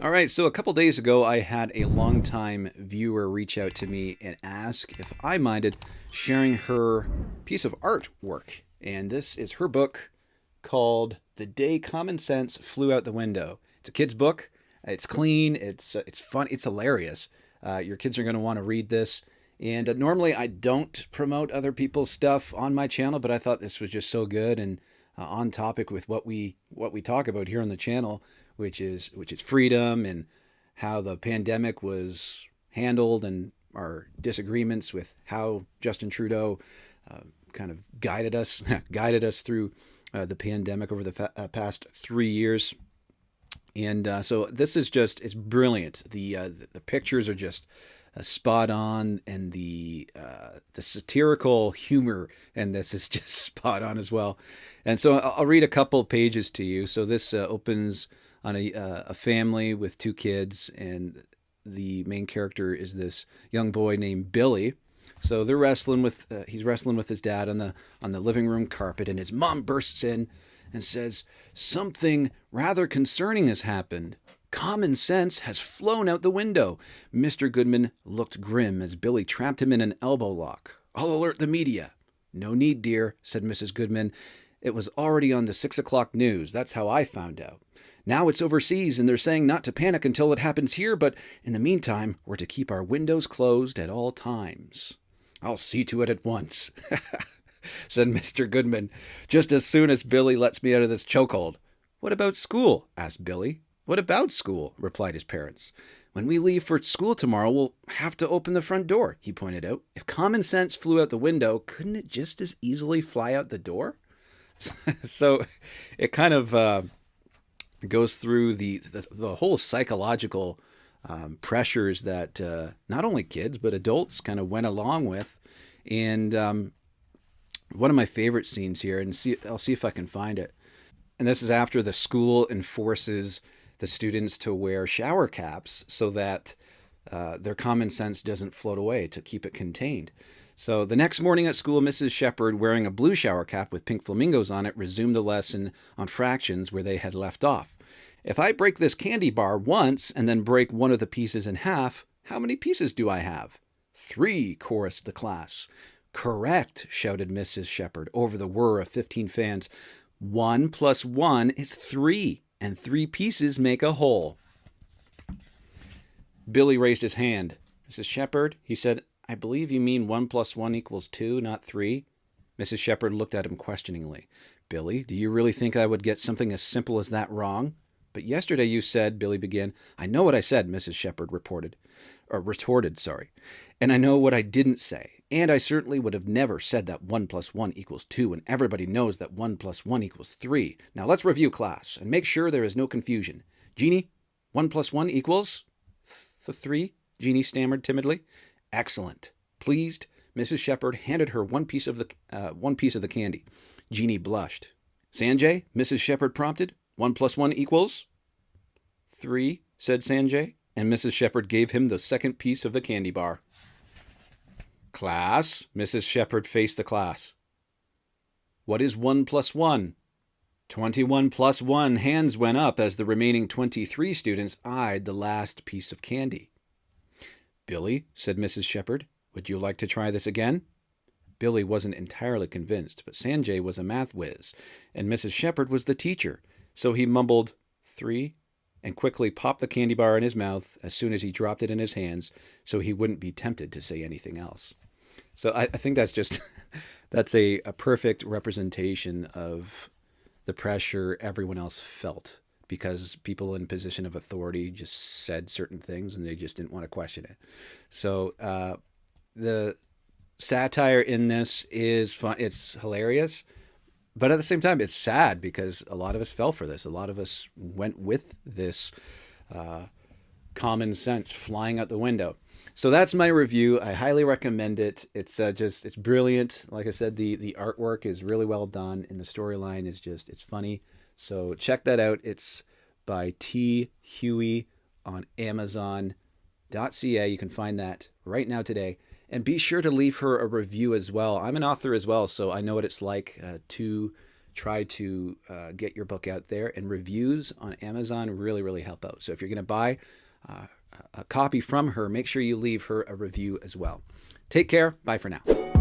All right, so a couple days ago, I had a longtime viewer reach out to me and ask if I minded sharing her piece of artwork. And this is her book called "The Day Common Sense Flew Out the Window." It's a kid's book. It's clean. It's fun. It's hilarious. Your kids are going to want to read this. And normally I don't promote other people's stuff on my channel, but I thought this was just so good and on topic with what we talk about here on the channel, which is freedom and how the pandemic was handled and our disagreements with how Justin Trudeau uh, kind of guided us through the pandemic over the past 3 years. And so this is just it's brilliant. The pictures are just spot on, and the satirical humor and this is just spot on as well. And so I'll read a couple pages to you. So this opens on a family with two kids, and the main character is this young boy named Billy. So they're wrestling with he's wrestling with his dad on the living room carpet, and his mom bursts in and says something rather concerning has happened. Common sense has flown out the window. Mr. Goodman looked grim as Billy trapped him in an elbow lock. I'll alert the media. No need, dear, said Mrs. Goodman. It was already on the 6 o'clock news. That's how I found out. Now it's overseas, and they're saying not to panic until it happens here, but in the meantime, we're to keep our windows closed at all times. I'll see to it at once, said Mr. Goodman, just as soon as Billy lets me out of this chokehold. What about school? Asked Billy. What about school? Replied his parents. When we leave for school tomorrow, we'll have to open the front door, he pointed out. If common sense flew out the window, couldn't it just as easily fly out the door? So it kind of goes through the whole psychological pressures that not only kids but adults kind of went along with. And one of my favorite scenes here, and I'll see if I can find it. And this is after the school enforces the students to wear shower caps so that their common sense doesn't float away, to keep it contained. So the next morning at school, Mrs. Shepherd, wearing a blue shower cap with pink flamingos on it, resumed the lesson on fractions where they had left off. If I break this candy bar once and then break one of the pieces in half, how many pieces do I have? 3, chorused the class. Correct, shouted Mrs. Shepherd over the whir of 15 fans. 1 plus 1 is 3, and 3 pieces make a whole. Billy raised his hand. Mrs. Shepherd, he said, I believe you mean 1 plus 1 equals 2, not 3. Mrs. Shepherd looked at him questioningly. Billy, do you really think I would get something as simple as that wrong? But yesterday you said, Billy began. I know what I said, Mrs. Shepherd retorted, sorry. And I know what I didn't say. And I certainly would have never said that 1 plus 1 equals 2, and everybody knows that 1 plus 1 equals 3. Now let's review, class, and make sure there is no confusion. Jeannie, 1 plus 1 equals 3, Jeannie stammered timidly. Excellent. Pleased, Mrs. Shepherd handed her one piece of the candy. Jeannie blushed. Sanjay, Mrs. Shepherd prompted. 1 plus 1 equals 3, said Sanjay, and Mrs. Shepherd gave him the second piece of the candy bar. Class, Mrs. Shepherd faced the class. What is 1 plus 1? 21 plus 1. Hands went up as the remaining 23 students eyed the last piece of candy. Billy, said Mrs. Shepherd, would you like to try this again? Billy wasn't entirely convinced, but Sanjay was a math whiz, and Mrs. Shepherd was the teacher, so he mumbled 3 and quickly popped the candy bar in his mouth as soon as he dropped it in his hands so he wouldn't be tempted to say anything else. So I think that's just that's a perfect representation of the pressure everyone else felt because people in position of authority just said certain things and they just didn't want to question it. So the satire in this is fun. It's hilarious. But at the same time, it's sad because a lot of us fell for this. A lot of us went with this common sense flying out the window. So that's my review. I highly recommend it. It's brilliant. Like I said, the artwork is really well done, and the storyline is it's funny. So check that out. It's by T. Huey on Amazon.ca. You can find that right now today. And be sure to leave her a review as well. I'm an author as well, so I know what it's like to try to get your book out there. And reviews on Amazon really, really help out. So if you're going to buy a copy from her, make sure you leave her a review as well. Take care. Bye for now.